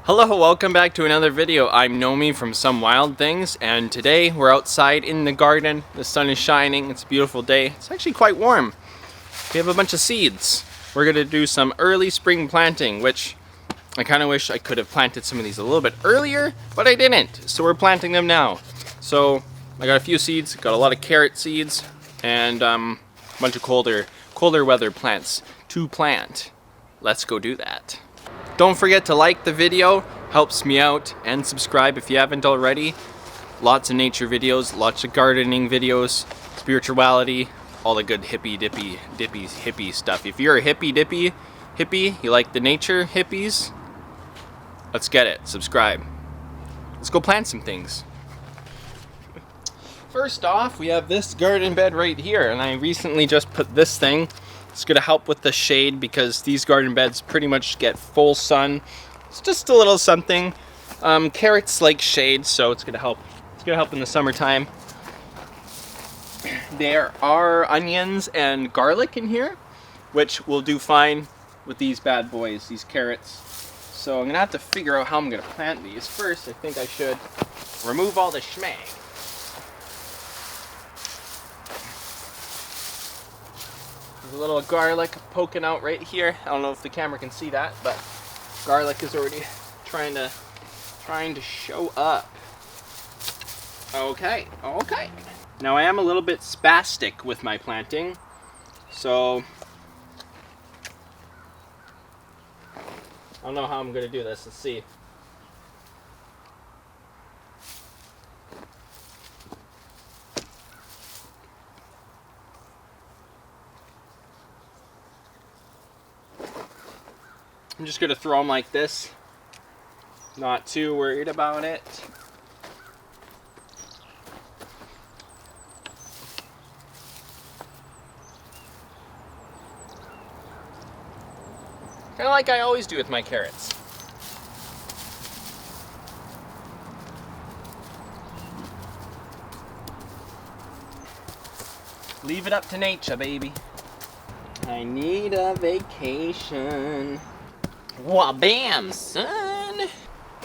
Hello, welcome back to another video. I'm Nomi from Some Wild Things, and today we're outside in the garden. The sun is shining, it's a beautiful day. It's actually quite warm. We have a bunch of seeds. We're gonna do some early spring planting, which I kinda wish I could have planted some of these a little bit earlier, but I didn't. So we're planting them now. So I got a few seeds, got a lot of carrot seeds, and a bunch of colder weather plants to plant. Let's go do that. Don't forget to like the video, helps me out, and subscribe if you haven't already. Lots of nature videos, lots of gardening videos, spirituality, all the good hippie stuff. If you're a hippie, you like the nature hippies, let's get it, subscribe. Let's go plant some things. First off, we have this garden bed right here, and I recently just put this thing. It's gonna help with the shade because these garden beds pretty much get full sun. It's just a little something. Carrots like shade, so it's gonna help. It's gonna help in the summertime. There are onions and garlic in here, which will do fine with these bad boys, these carrots. So I'm gonna have to figure out how I'm gonna plant these. First, I think I should remove all the schmag. There's a little garlic poking out right here. I don't know if the camera can see that, but garlic is already trying to show up. Okay. Now I am a little bit spastic with my planting, so I don't know how I'm gonna do this. Let's see. I'm just gonna throw them like this. Not too worried about it. Kind of like I always do with my carrots. Leave it up to nature, baby. I need a vacation. Wah bam, son!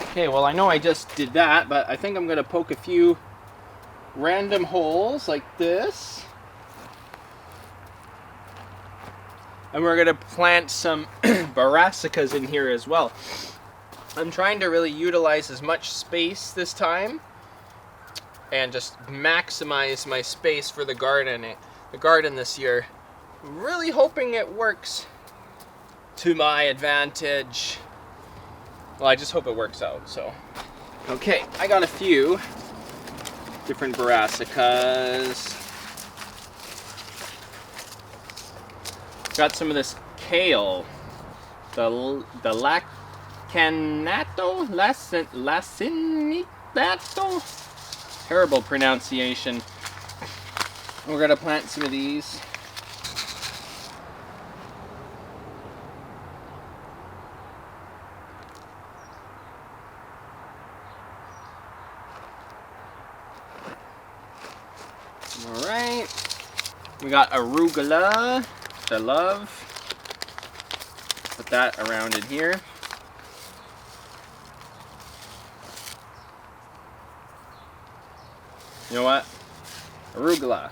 Okay, well I know I just did that, but I think I'm gonna poke a few random holes like this. And we're gonna plant some brassicas in here as well. I'm trying to really utilize as much space this time and just maximize my space for the garden this year. Really hoping it works to my advantage. Well, I just hope it works out, so. Okay, I got a few different brassicas. Got some of this kale. The lacinato? Terrible pronunciation. We're gonna plant some of these. Alright, we got arugula, the love. Put that around in here. You know what? Arugula.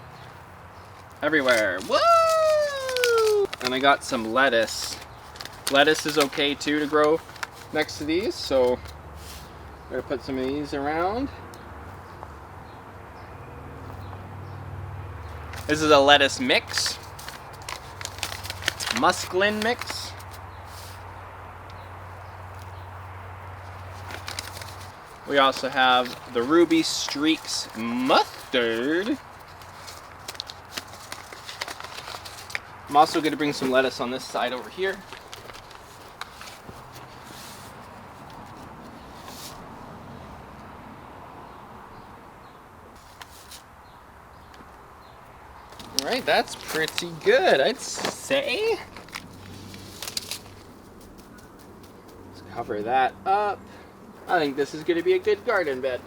Everywhere. Woo! And I got some lettuce. Lettuce is okay too to grow next to these, so I'm gonna put some of these around. This is a lettuce mix. Muslin mix. We also have the Ruby Streaks mustard. I'm also going to bring some lettuce on this side over here. Alright, that's pretty good, I'd say. Let's cover that up. I think this is going to be a good garden bed.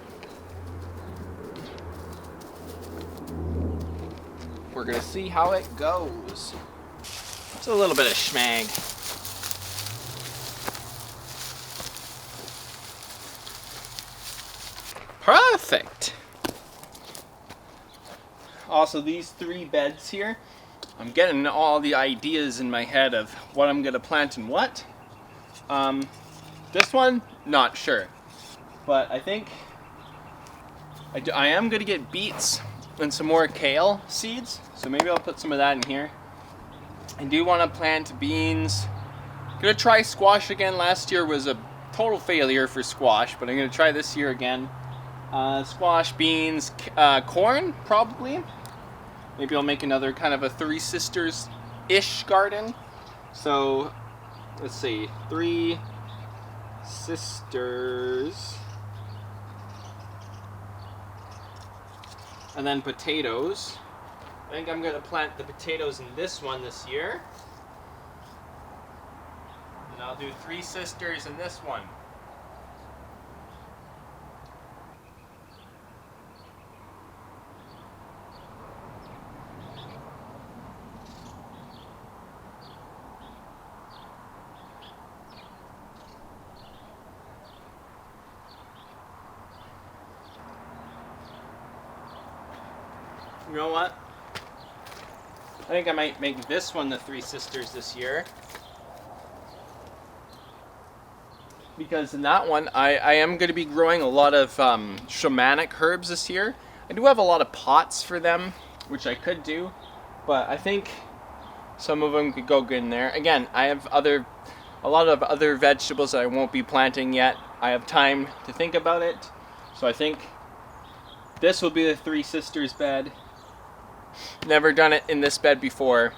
We're going to see how it goes. It's a little bit of schmag. Perfect. Also, these 3 beds here, I'm getting all the ideas in my head of what I'm gonna plant and what. This one, not sure, but I think I am gonna get beets and some more kale seeds, so maybe I'll put some of that in here. I do want to plant beans. Gonna try squash again. Last year was a total failure for squash, but I'm gonna try this year again. Squash, beans, corn, probably. Maybe I'll make another kind of a Three Sisters-ish garden. So, let's see, 3 sisters. And then potatoes. I think I'm gonna plant the potatoes in this one this year. And I'll do 3 sisters in this one. You know what? I think I might make this one the 3 sisters this year. Because in that one, I am going to be growing a lot of shamanic herbs this year. I do have a lot of pots for them, which I could do. But I think some of them could go good in there. Again, I have a lot of other vegetables that I won't be planting yet. I have time to think about it. So I think this will be the 3 sisters bed. Never done it in this bed before,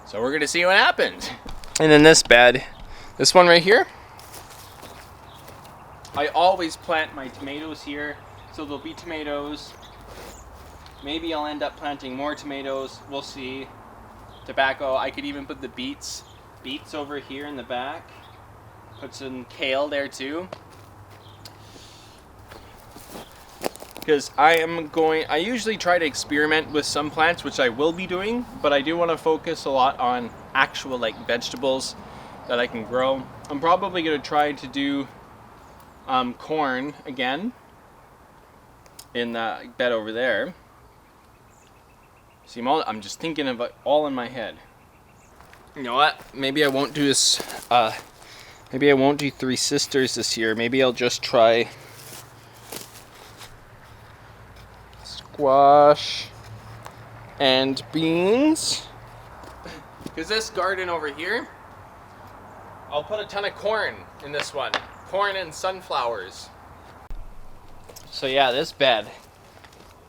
so we're gonna see what happens. And in this bed, this one right here, I always plant my tomatoes here, so there'll be tomatoes. Maybe I'll end up planting more tomatoes, we'll see. Tobacco, I could even put the beets over here in the back. Put some kale there too. Because I usually try to experiment with some plants, which I will be doing, but I do want to focus a lot on actual vegetables that I can grow. I'm probably going to try to do corn again in that bed over there. See, I'm just thinking of it all in my head. You know what? Maybe I won't do this. Maybe I won't do 3 sisters this year. Maybe I'll just try squash and beans. Because this garden over here, I'll put a ton of corn in this one. Corn and sunflowers. So yeah, this bed,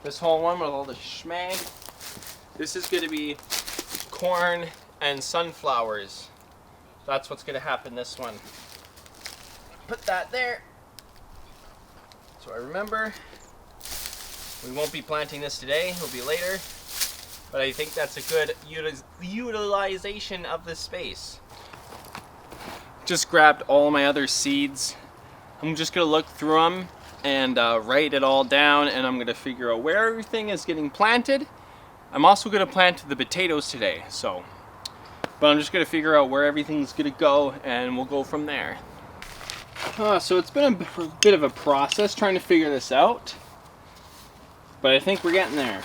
this whole one with all the schmag, this is going to be corn and sunflowers. That's what's going to happen this one. Put that there. So I remember. We won't be planting this today, it'll be later, but I think that's a good utilization of the space. Just grabbed all my other seeds. I'm just gonna look through them and write it all down, and I'm gonna figure out where everything is getting planted. I'm also gonna plant the potatoes today, but I'm just gonna figure out where everything's gonna go, and we'll go from there. So it's been a bit of a process trying to figure this out. But I think we're getting there.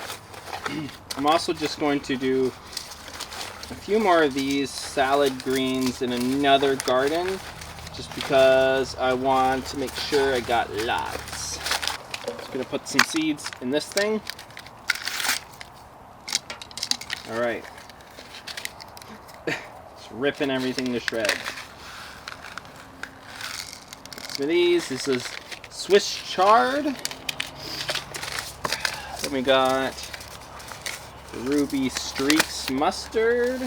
I'm also just going to do a few more of these salad greens in another garden, just because I want to make sure I got lots. Just gonna put some seeds in this thing. All right. Just ripping everything to shreds. Some of these, this is Swiss chard. Then we got the Ruby Streaks mustard.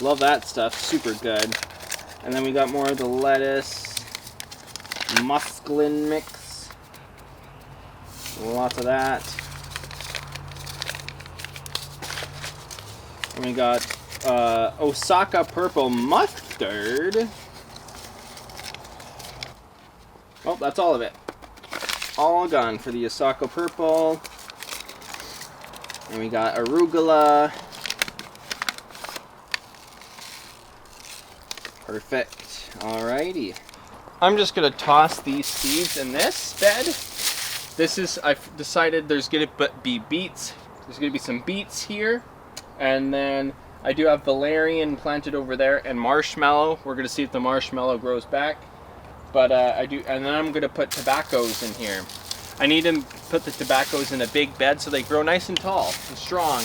Love that stuff, super good. And then we got more of the lettuce, musclin mix. Lots of that. And we got Osaka purple mustard. Oh, that's all of it. All gone for the Osaka purple. And we got arugula. Perfect. Alrighty. I'm just gonna toss these seeds in this bed. This is, I've decided there's gonna be beets. There's gonna be some beets here. And then I do have valerian planted over there and marshmallow. We're gonna see if the marshmallow grows back. But and then I'm gonna put tobaccos in here. I need to put the tobaccos in a big bed so they grow nice and tall and strong.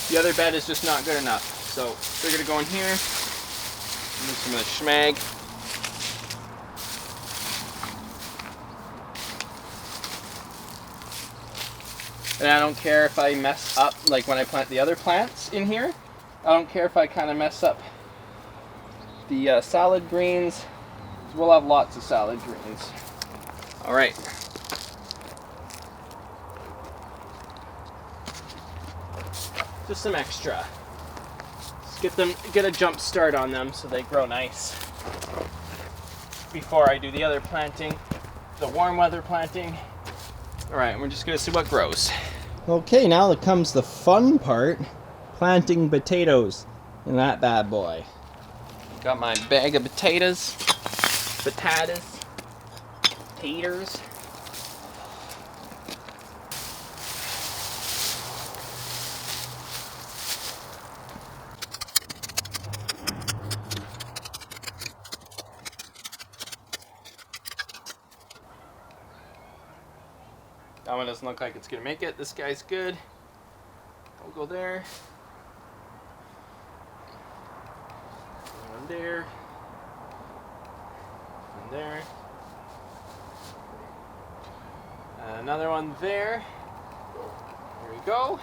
The other bed is just not good enough. So they're gonna go in here. Move some of the schmag. And I don't care if I mess up, like when I plant the other plants in here. I don't care if I kind of mess up the salad greens. We'll have lots of salad greens. All right. Just some extra. Let's get a jump start on them so they grow nice. Before I do the other planting, the warm weather planting. All right, we're just gonna see what grows. Okay, now comes the fun part, planting potatoes in that bad boy. Got my bag of potatoes. Taters. That one doesn't look like it's gonna make it. This guy's good. We'll go there. One there. One there. Another one there. There we go.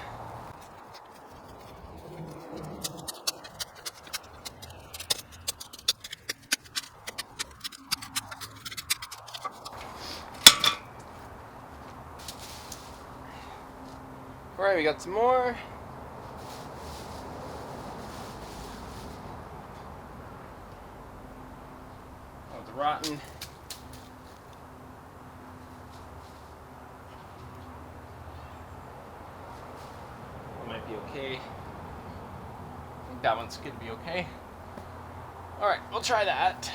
Alright, we got some more. Oh, it's rotten. That might be okay. I think that one's gonna be okay. Alright, we'll try that.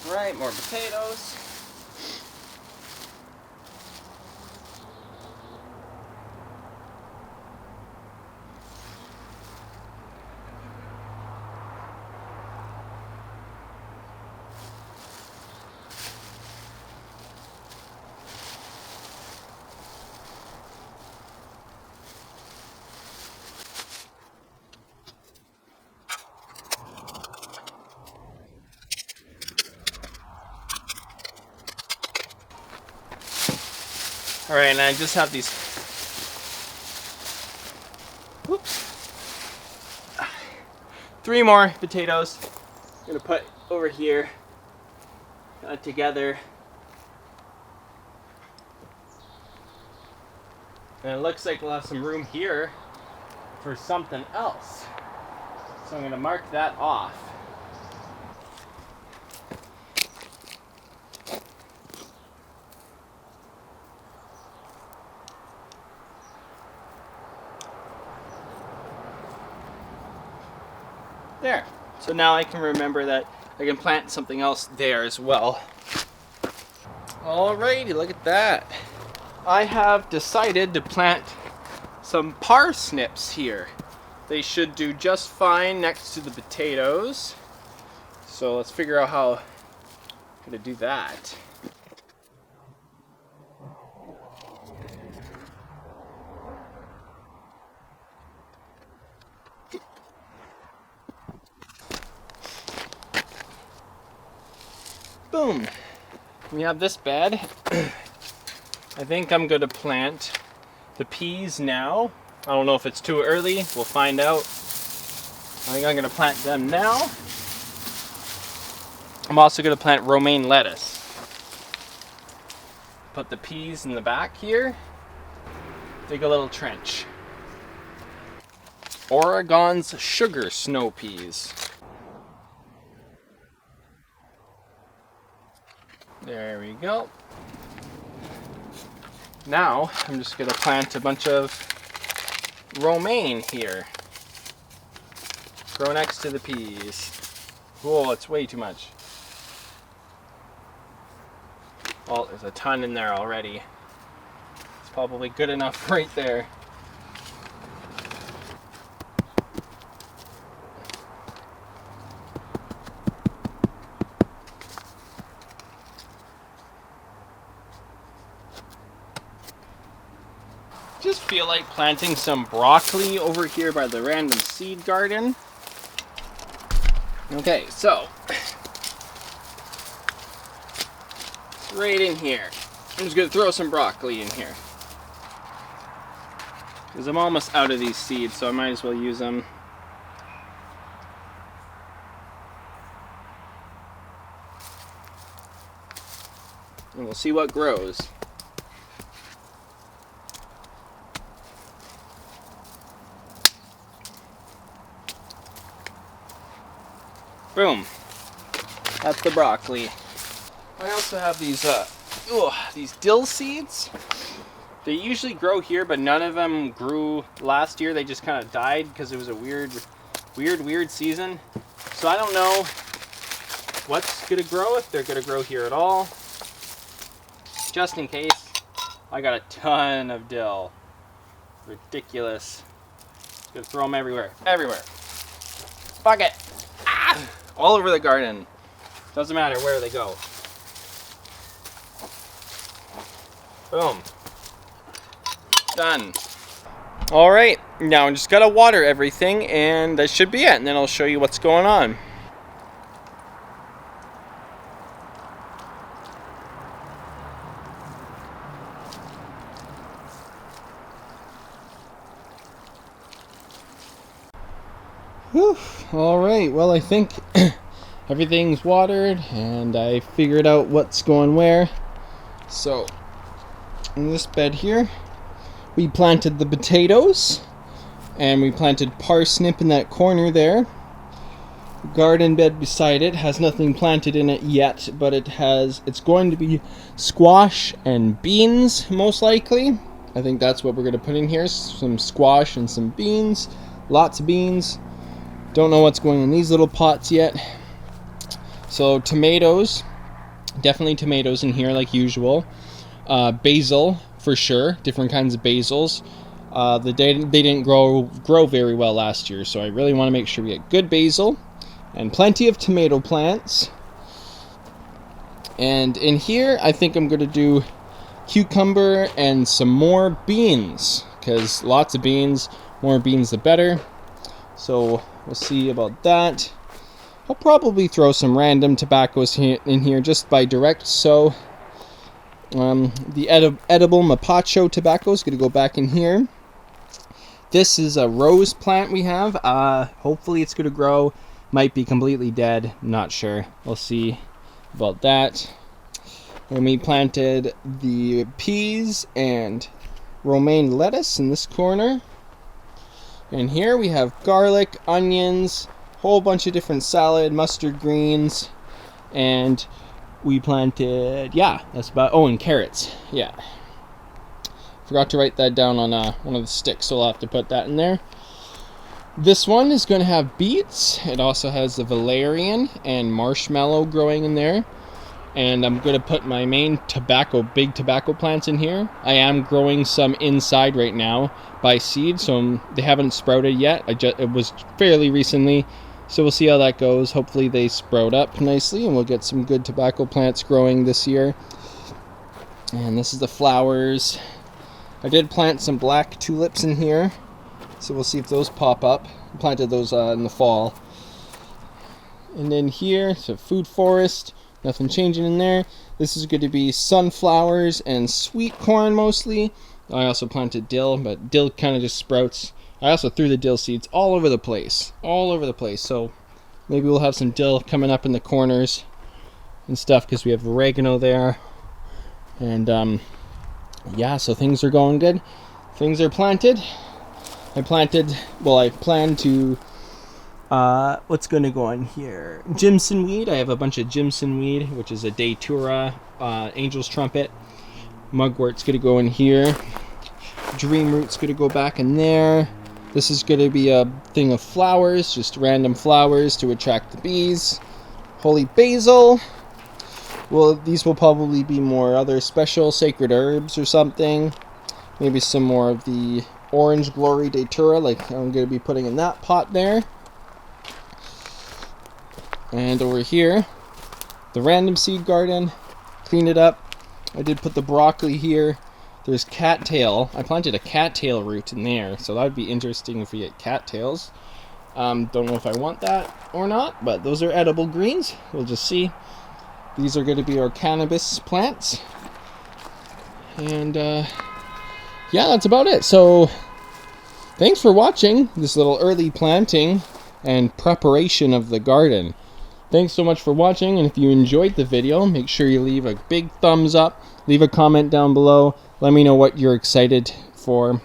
Alright, more potatoes. Alright, and I just have these, whoops, 3 more potatoes. I'm gonna put over here, together. And it looks like we'll have some room here for something else. So I'm gonna mark that off. There. So now I can remember that I can plant something else there as well. Alrighty, look at that. I have decided to plant some parsnips here. They should do just fine next to the potatoes. So let's figure out how I'm gonna do that. Boom. We have this bed. I think I'm going to plant the peas now. I don't know if it's too early. We'll find out. I think I'm going to plant them now. I'm also going to plant romaine lettuce. Put the peas in the back here. Dig a little trench. Oregon's sugar snow peas. There we go. Now I'm just going to plant a bunch of romaine here. Grow next to the peas. Whoa, it's way too much. Well, there's a ton in there already. It's probably good enough right there. Just feel like planting some broccoli over here by the random seed garden. Okay, so it's right in here. I'm just gonna throw some broccoli in here because I'm almost out of these seeds, so I might as well use them. And we'll see what grows. Boom. That's the broccoli. I also have these dill seeds. They usually grow here, but none of them grew last year. They just kind of died because it was a weird season. So I don't know what's gonna grow, if they're gonna grow here at all. Just in case, I got a ton of dill. Ridiculous. Just gonna throw them everywhere. Everywhere. Fuck it. Ah! All over the garden. Doesn't matter where they go. Boom. Done. All right, now I just gotta water everything and that should be it, and then I'll show you what's going on. Whew. All right, well, I think everything's watered and I figured out what's going where. So in this bed here, we planted the potatoes and we planted parsnip in that corner there. The garden bed beside it has nothing planted in it yet, but it's going to be squash and beans most likely. I think that's what we're going to put in here, some squash and some beans, lots of beans. Don't know what's going in these little pots yet. So tomatoes, definitely tomatoes in here like usual. Basil for sure, different kinds of basils. They didn't grow very well last year, so I really want to make sure we get good basil and plenty of tomato plants. And in here, I think I'm going to do cucumber and some more beans, because lots of beans, more beans the better. So we'll see about that. I'll probably throw some random tobaccos in here just by direct sow. The edible Mapacho tobacco is going to go back in here. This is a rose plant we have. Hopefully it's going to grow. Might be completely dead. Not sure. We'll see about that. And we planted the peas and romaine lettuce in this corner. And here we have garlic, onions, whole bunch of different salad, mustard greens, and we planted, that's about, and carrots, Forgot to write that down on one of the sticks, so I'll have to put that in there. This one is going to have beets. It also has the valerian and marshmallow growing in there. And I'm going to put my main big tobacco plants in here. I am growing some inside right now by seed, so they haven't sprouted yet. It was fairly recently, so we'll see how that goes. Hopefully they sprout up nicely and we'll get some good tobacco plants growing this year. And this is the flowers. I did plant some black tulips in here, so we'll see if those pop up. I planted those in the fall. And then here, it's a food forest. Nothing changing in there. This is going to be sunflowers and sweet corn mostly. I also planted dill, but dill kind of just sprouts. I also threw the dill seeds all over the place. So maybe we'll have some dill coming up in the corners and stuff because we have oregano there. And so things are going good. Things are planted. I plan to what's going to go on here? Jimson weed. I have a bunch of Jimson weed, which is a Datura, Angel's Trumpet. Mugwort's going to go in here. Dream root's going to go back in there. This is going to be a thing of flowers, just random flowers to attract the bees. Holy basil. Well, these will probably be more other special sacred herbs or something. Maybe some more of the orange glory datura, like I'm going to be putting in that pot there. And over here, the random seed garden. Clean it up. I did put the broccoli here. There's cattail. I planted a cattail root in there, so that would be interesting if we get cattails. Don't know if I want that or not, but those are edible greens. We'll just see. These are going to be our cannabis plants. And yeah, that's about it. So thanks for watching this little early planting and preparation of the garden. Thanks so much for watching, and if you enjoyed the video, make sure you leave a big thumbs up, leave a comment down below, let me know what you're excited for,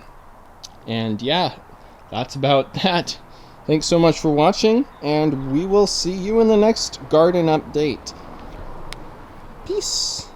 and yeah, that's about that. Thanks so much for watching, and we will see you in the next garden update. Peace.